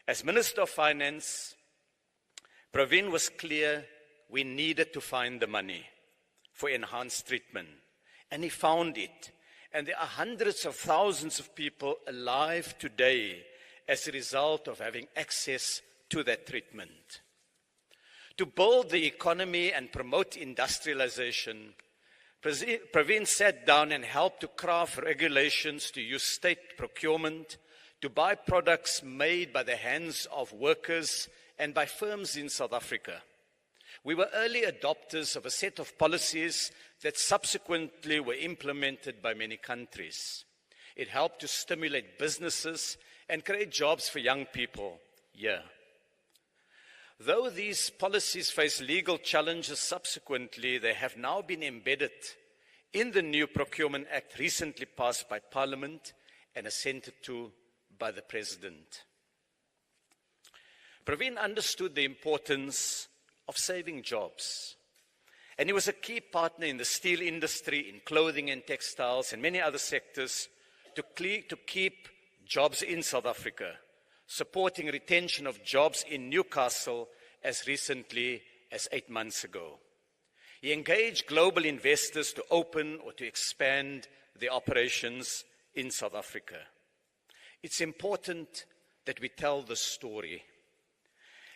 As Minister of Finance, Pravin was clear we needed to find the money for enhanced treatment. And he found it. And there are hundreds of thousands of people alive today as a result of having access to that treatment. To build the economy and promote industrialization, Pravin sat down and helped to craft regulations to use state procurement to buy products made by the hands of workers and by firms in South Africa. We were early adopters of a set of policies that subsequently were implemented by many countries. It helped to stimulate businesses and create jobs for young people here. Though these policies face legal challenges subsequently, they have now been embedded in the new Procurement Act recently passed by Parliament and assented to by the President. Pravin understood the importance of saving jobs. And he was a key partner in the steel industry, in clothing and textiles, and many other sectors to keep jobs in South Africa, supporting retention of jobs in Newcastle as recently as 8 months ago. He engaged global investors to open or to expand their operations in South Africa. It's important that we tell the story.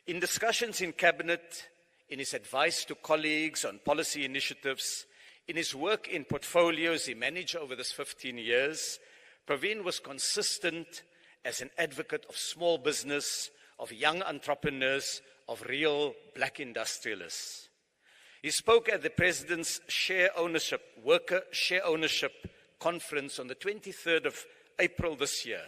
In discussions in Cabinet, in his advice to colleagues on policy initiatives, in his work in portfolios he managed over this 15 years, Pravin was consistent as an advocate of small business, of young entrepreneurs, of real black industrialists. He spoke at the President's Worker Share Ownership Conference on the 23rd of April this year,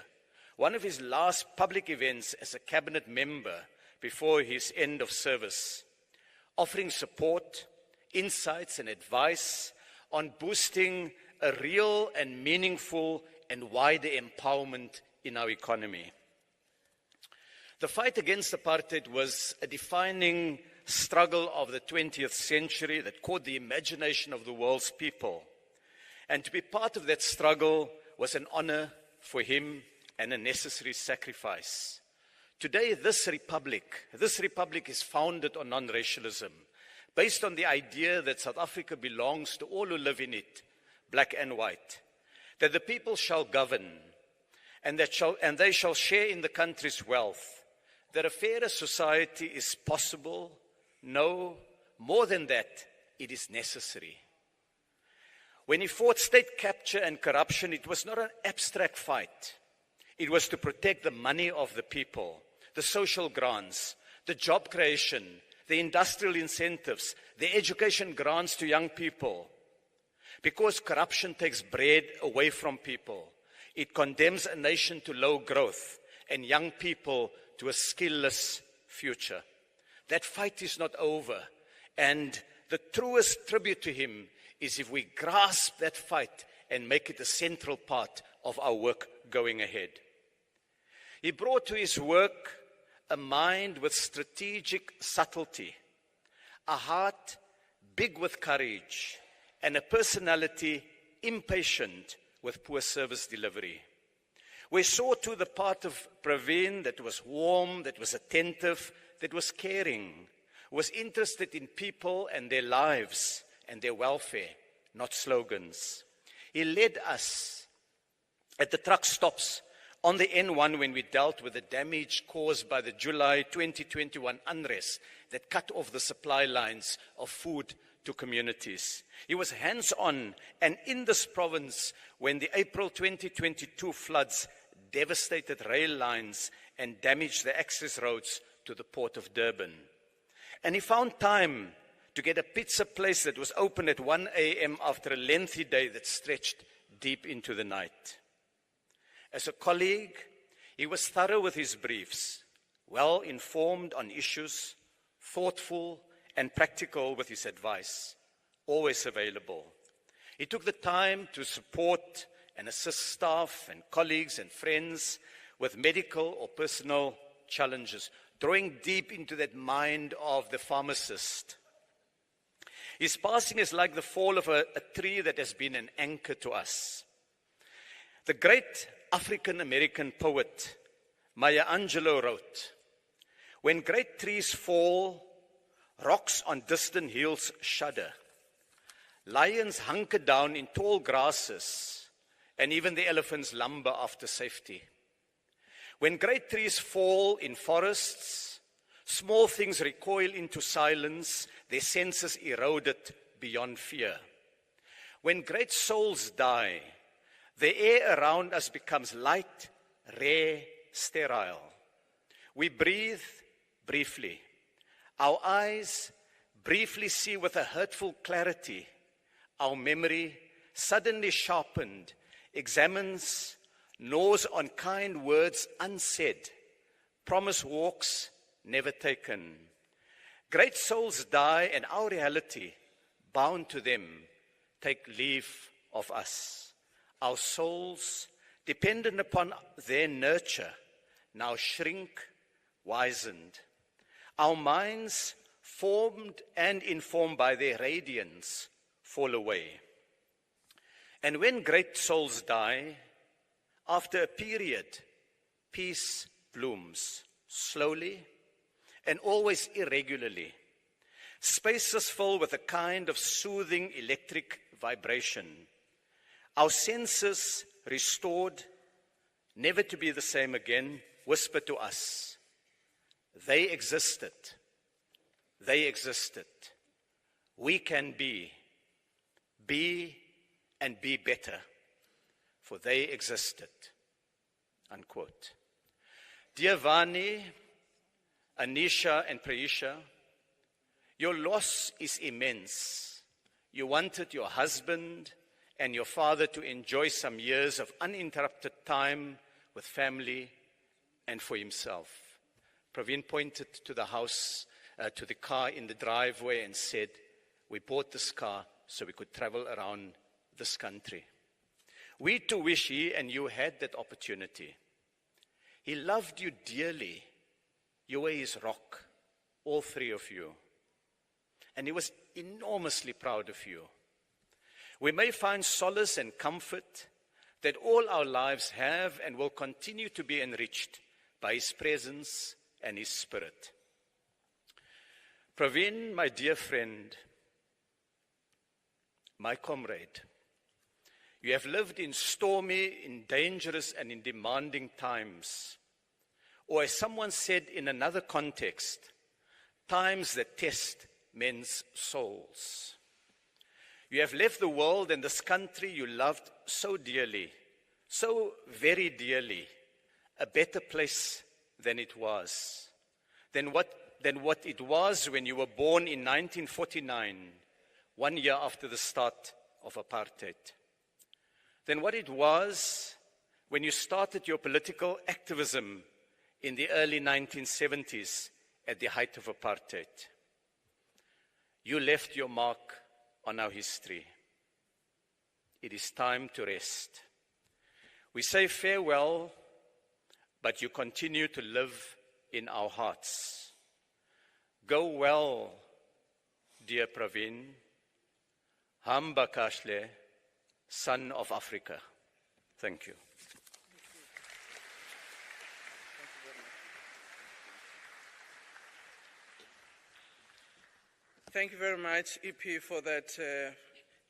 one of his last public events as a cabinet member before his end of service, offering support, insights, and advice on boosting a real and meaningful and wider empowerment in our economy. The fight against apartheid was a defining struggle of the 20th century that caught the imagination of the world's people. And to be part of that struggle was an honor for him and a necessary sacrifice. Today, this republic is founded on non-racialism, based on the idea that South Africa belongs to all who live in it, black and white, that the people shall govern, and they shall share in the country's wealth, that a fairer society is possible. No, more than that, it is necessary. When he fought state capture and corruption, it was not an abstract fight. It was to protect the money of the people, the social grants, the job creation, the industrial incentives, the education grants to young people. Because corruption takes bread away from people. It condemns a nation to low growth and young people to a skillless future. That fight is not over. And the truest tribute to him is if we grasp that fight and make it a central part of our work going ahead. He brought to his work a mind with strategic subtlety, a heart big with courage, and a personality impatient with poor service delivery. We saw too the part of Pravin that was warm, that was attentive, that was caring, was interested in people and their lives and their welfare, not slogans. He led us at the truck stops on the N1 when we dealt with the damage caused by the July 2021 unrest that cut off the supply lines of food to communities. He was hands-on and in this province when the April 2022 floods devastated rail lines and damaged the access roads to the port of Durban. And he found time to get a pizza place that was open at 1 a.m. after a lengthy day that stretched deep into the night. As a colleague, he was thorough with his briefs, well informed on issues, thoughtful and practical with his advice, always available. He took the time to support and assist staff and colleagues and friends with medical or personal challenges, drawing deep into that mind of the pharmacist. His passing is like the fall of a tree that has been an anchor to us. The great African-American poet Maya Angelou wrote, "When great trees fall, rocks on distant hills shudder. Lions hunker down in tall grasses, and even the elephants lumber after safety. When great trees fall in forests, small things recoil into silence, their senses eroded beyond fear. When great souls die, the air around us becomes light, rare, sterile. We breathe briefly. Our eyes briefly see with a hurtful clarity. Our memory, suddenly sharpened, examines, gnaws on kind words unsaid, promise walks never taken. Great souls die, and our reality, bound to them, take leave of us. Our souls, dependent upon their nurture, now shrink, wizened. Our minds, formed and informed by their radiance, fall away. And when great souls die, after a period, peace blooms, slowly and always irregularly. Spaces fill with a kind of soothing electric vibration. Our senses, restored, never to be the same again, whisper to us, they existed. They existed. We can be and be better, for they existed." Unquote. Dear Vani, Anisha and Praisha, your loss is immense. You wanted your husband and your father to enjoy some years of uninterrupted time with family and for himself. Pravin pointed to the house, to the car in the driveway and said, "We bought this car so we could travel around this country." We too wish he and you had that opportunity. He loved you dearly. You were his rock, all three of you. And he was enormously proud of you. We may find solace and comfort that all our lives have and will continue to be enriched by his presence and his spirit. Pravin, my dear friend, my comrade, you have lived in stormy, in dangerous, and in demanding times. Or as someone said in another context, times that test men's souls. You have left the world and this country you loved so dearly, so very dearly, a better place than it was, than what it was when you were born in 1949, 1 year after the start of apartheid. Than what it was when you started your political activism in the early 1970s at the height of apartheid. You left your mark on our history. It is time to rest. We say farewell, but you continue to live in our hearts. Go well, dear Pravin, Hamba Kashle, son of Africa. Thank you. Thank you very much, EP, for that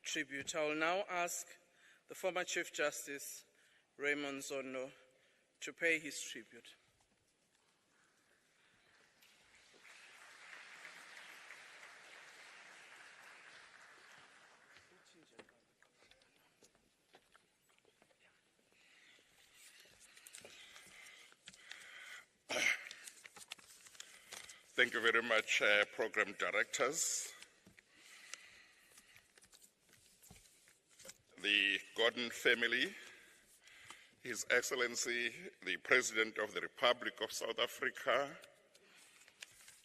tribute. I will now ask the former Chief Justice, Raymond Zondo, to pay his tribute. Thank you very much, program directors. The Gordhan family, His Excellency, the President of the Republic of South Africa,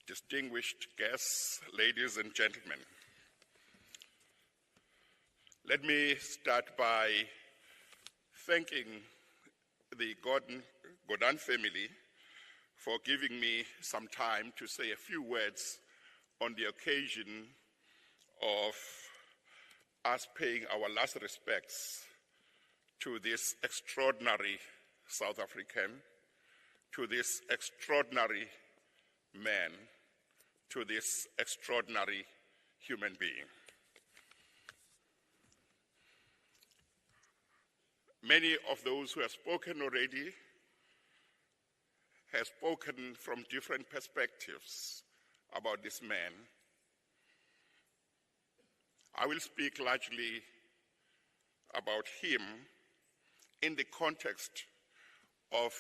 distinguished guests, ladies and gentlemen. Let me start by thanking the Gordhan family for giving me some time to say a few words on the occasion of us paying our last respects to this extraordinary South African to this extraordinary man, to this extraordinary human being. Many of those who have spoken already have spoken from different perspectives about this man. I will speak largely about him in the context of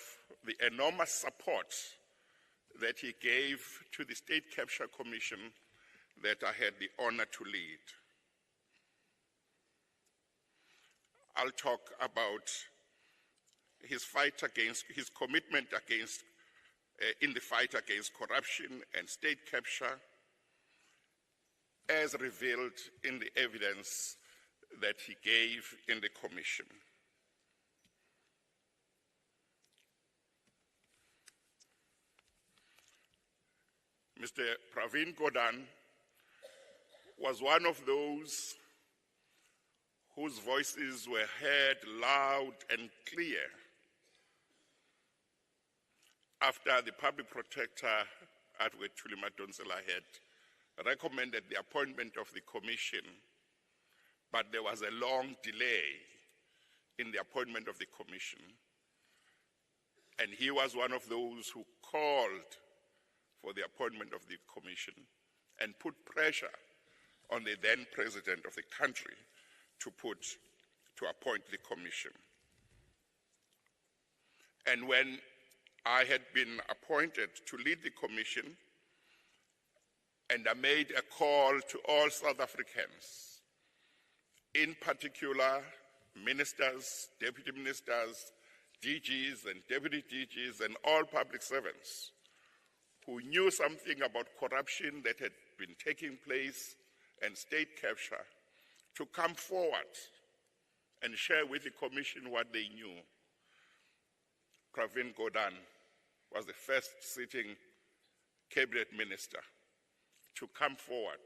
the enormous support that he gave to the State Capture Commission that I had the honor to lead. I'll talk about his commitment in the fight against corruption and state capture, as revealed in the evidence that he gave in the commission. Mr. Pravin Gordhan was one of those whose voices were heard loud and clear after the public protector, Advocate Chulima Donsela, had recommended the appointment of the commission, but there was a long delay in the appointment of the commission. And he was one of those who called for the appointment of the commission and put pressure on the then president of the country to appoint the commission. And when I had been appointed to lead the commission, and I made a call to all South Africans, in particular ministers, deputy ministers, DGs and deputy DGs, and all public servants who knew something about corruption that had been taking place and state capture, to come forward and share with the commission what they knew. Pravin Gordhan was the first sitting cabinet minister to come forward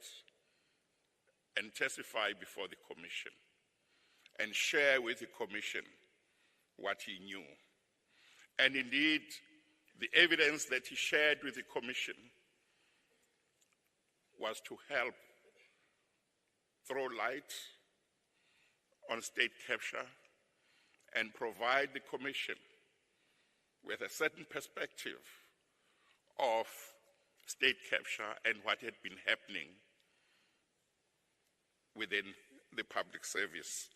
and testify before the commission and share with the commission what he knew. And indeed, the evidence that he shared with the commission was to help throw light on state capture and provide the commission with a certain perspective of state capture and what had been happening within the public service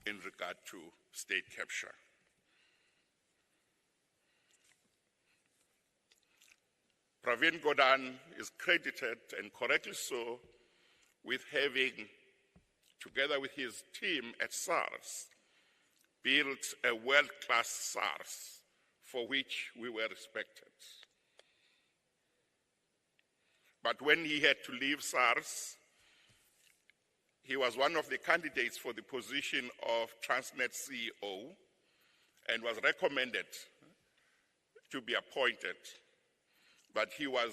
in regard to state capture. Pravin Gordhan is credited, and correctly so, with having, together with his team at SARS, built a world-class SARS for which we were respected. But when he had to leave SARS, he was one of the candidates for the position of Transnet CEO and was recommended to be appointed. But he was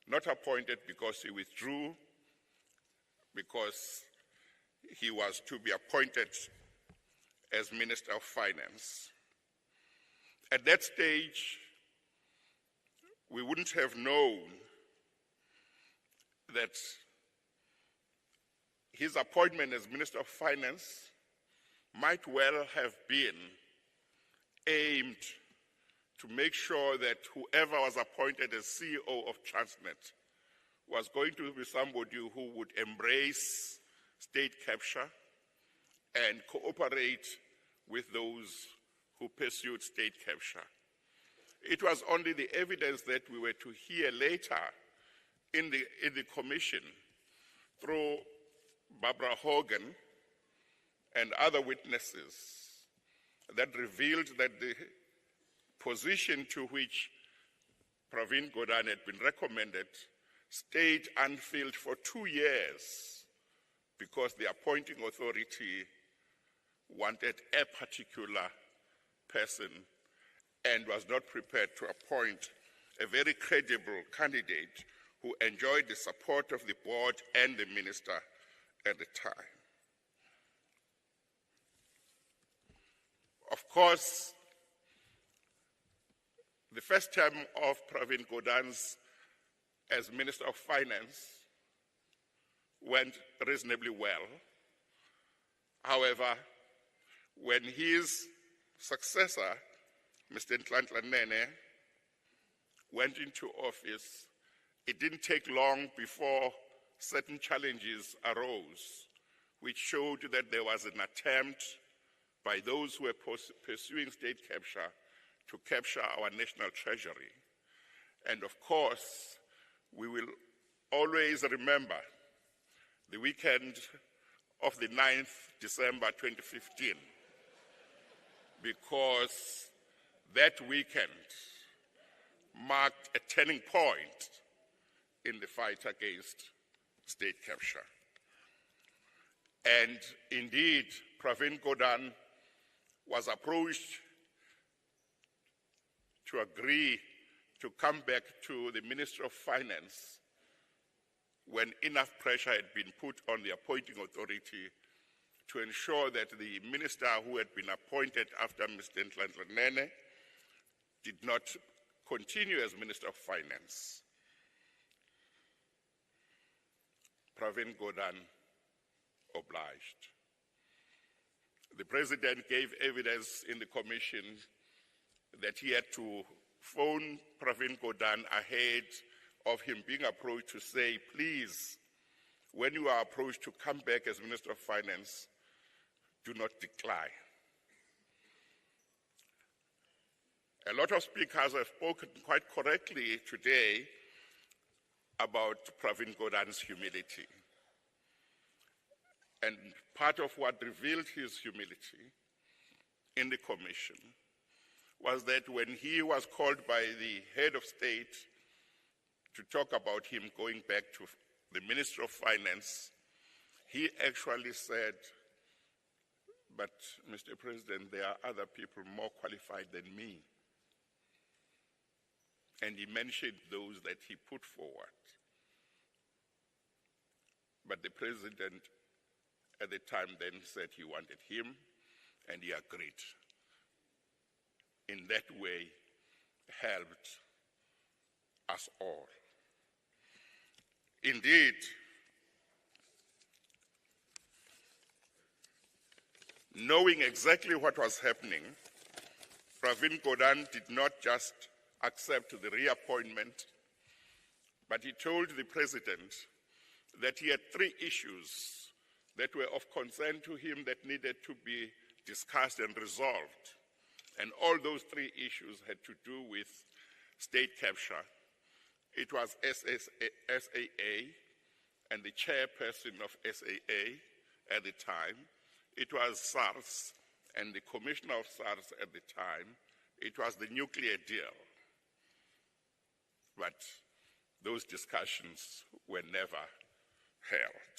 not appointed because he withdrew, because he was to be appointed as Minister of Finance. At that stage, we wouldn't have known that his appointment as Minister of Finance might well have been aimed to make sure that whoever was appointed as CEO of Transnet was going to be somebody who would embrace state capture and cooperate with those who pursued state capture. It was only the evidence that we were to hear later in the commission through Barbara Hogan and other witnesses that revealed that the position to which Pravin Gordhan had been recommended stayed unfilled for 2 years because the appointing authority wanted a particular person and was not prepared to appoint a very credible candidate who enjoyed the support of the board and the minister at the time. Of course, The first term of Pravin Gordhan's as Minister of Finance went reasonably well. However, when his successor, Mr. Nhlanhla Nene, went into office, it didn't take long before certain challenges arose, which showed that there was an attempt by those who were pursuing state capture to capture our national treasury. And of course, we will always remember the weekend of the 9th December 2015, because that weekend marked a turning point in the fight against state capture. And indeed, Pravin Gordhan was approached to agree to come back to the Ministry of Finance when enough pressure had been put on the appointing authority to ensure that the minister who had been appointed after Mr. Nhlanhla Nene did not continue as Minister of Finance. Pravin Gordhan obliged. The President gave evidence in the commission that he had to phone Pravin Gordhan ahead of him being approached to say, please, when you are approached to come back as Minister of Finance, do not decline. A lot of speakers have spoken quite correctly today about Pravin Gordhan's humility. And part of what revealed his humility in the commission was that when he was called by the head of state to talk about him going back to the Ministry of Finance, he actually said, but Mr. President, there are other people more qualified than me. And he mentioned those that he put forward. But the President at the time then said he wanted him, and he agreed. In that way, helped us all. Indeed, knowing exactly what was happening, Pravin Gordhan did not just accept the reappointment, but he told the President that he had 3 issues that were of concern to him that needed to be discussed and resolved. And all those 3 issues had to do with state capture. It was SAA and the chairperson of SAA at the time. It was SARS and the commissioner of SARS at the time. It was the nuclear deal. But those discussions were never held.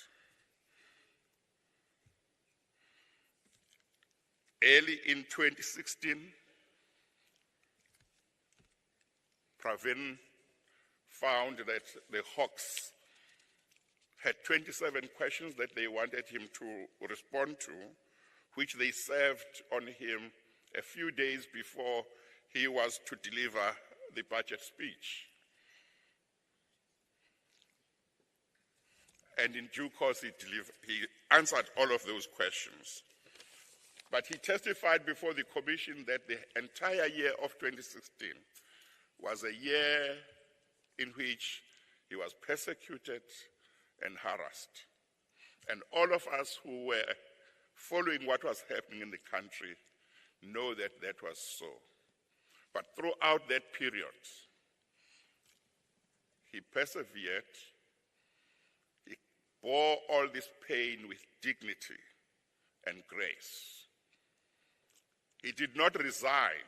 Early in 2016, Pravin found that the Hawks had 27 questions that they wanted him to respond to, which they served on him a few days before he was to deliver the budget speech. And in due course, he answered all of those questions. But he testified before the commission that the entire year of 2016 was a year in which he was persecuted and harassed. And all of us who were following what was happening in the country know that that was so. But throughout that period, he persevered. He bore all this pain with dignity and grace. He did not resign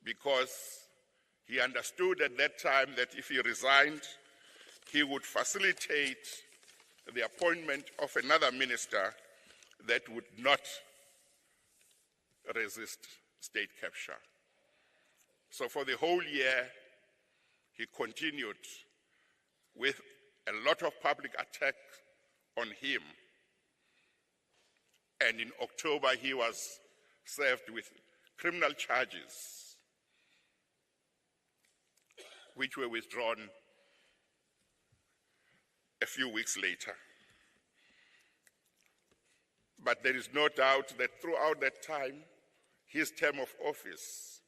because he understood at that time that if he resigned, he would facilitate the appointment of another minister that would not resist state capture. So for the whole year, he continued with a lot of public attack on him. And in October, he was served with criminal charges which were withdrawn a few weeks later. But there is no doubt that throughout that time, his term of office,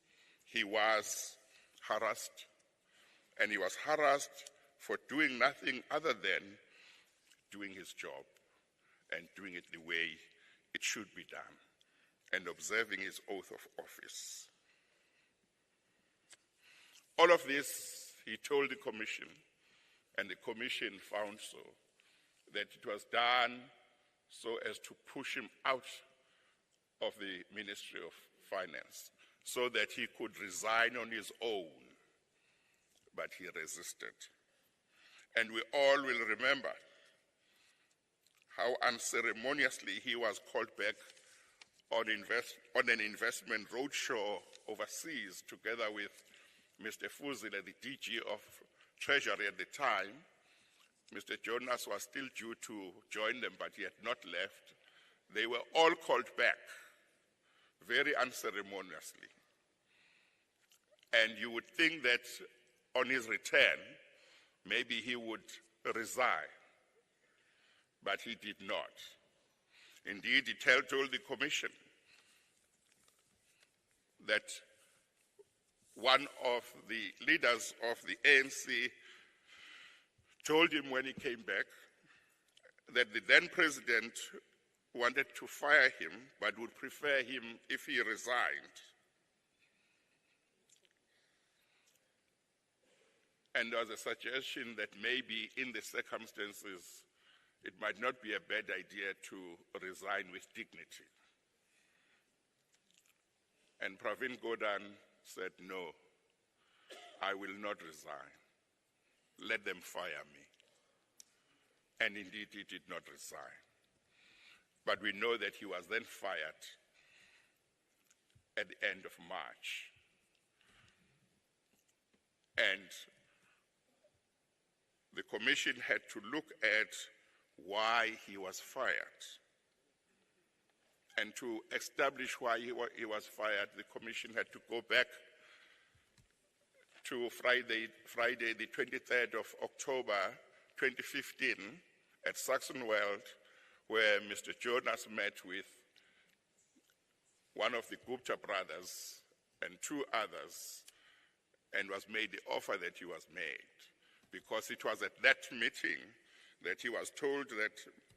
he was harassed, and he was harassed for doing nothing other than doing his job and doing it the way it should be done and observing his oath of office. All of this he told the commission, and the commission found so, that it was done so as to push him out of the Ministry of Finance so that he could resign on his own. But he resisted. And we all will remember how unceremoniously he was called back on an investment roadshow overseas together with Mr. Fuzile, the DG of Treasury at the time. Mr. Jonas was still due to join them, but he had not left. They were all called back very unceremoniously. And you would think that on his return, maybe he would resign, but he did not. Indeed, he told the commission that one of the leaders of the ANC told him when he came back that the then president wanted to fire him, but would prefer him if he resigned. And there was a suggestion that maybe in the circumstances, it might not be a bad idea to resign with dignity. And Pravin Gordhan said, no, I will not resign. Let them fire me. And indeed, he did not resign. But we know that he was then fired at the end of March. And the commission had to look at why he was fired. And to establish why he was fired, the commission had to go back to Friday the 23rd of October 2015 at Saxonwald, where Mr. Jonas met with one of the Gupta brothers and two others, and was made the offer that he was made. Because it was at that meeting that he was told that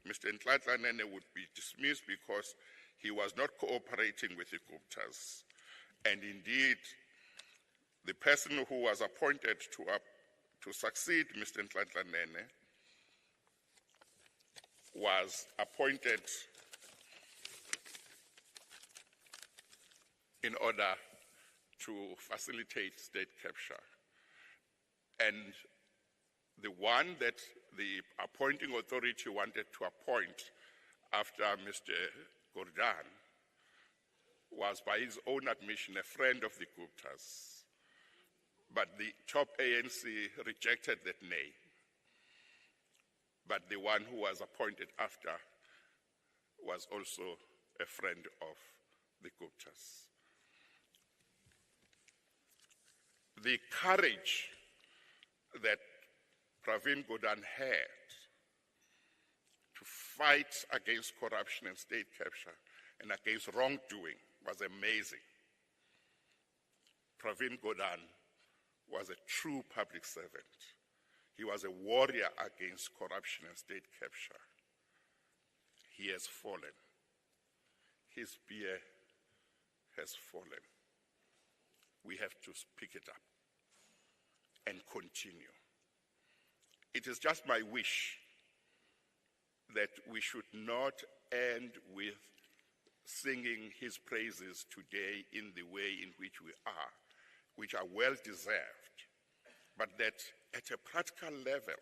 Mr. Ntlantla would be dismissed because he was not cooperating with the Guptas. And indeed, the person who was appointed to succeed Mr. Ntlantla was appointed in order to facilitate state capture. And the one that the appointing authority wanted to appoint after Mr. Gordhan was, by his own admission, a friend of the Guptas. But the top ANC rejected that name. But the one who was appointed after was also a friend of the Guptas. The courage that Pravin Gordhan had to fight against corruption and state capture and against wrongdoing was amazing. Pravin Gordhan was a true public servant. He was a warrior against corruption and state capture. He has fallen. His spear has fallen. We have to pick it up and continue. It is just my wish that we should not end with singing his praises today in the way in which we are, which are well deserved, but that at a practical level,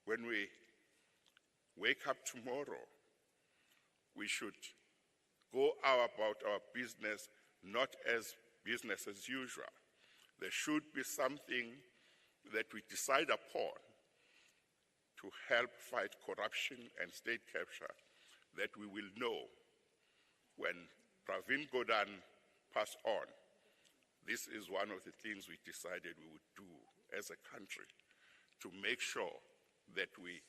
when we wake up tomorrow, we should go about our business not as business as usual. There should be something that we decide upon to help fight corruption and state capture that we will know when Pravin Gordhan passed on, This is one of the things we decided we would do as a country to make sure that we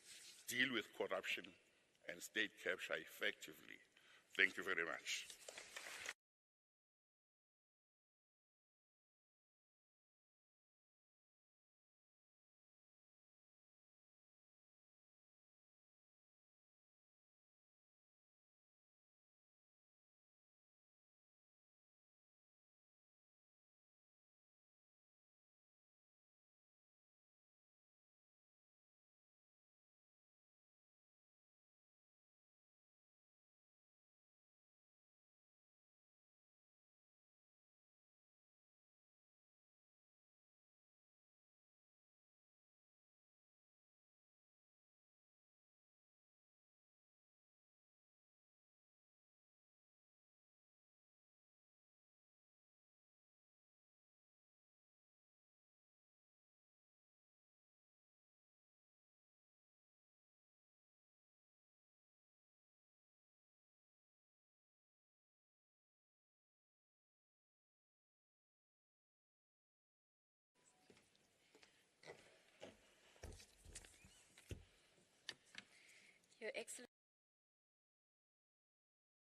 deal with corruption and state capture effectively. Thank you very much. Your Excellency.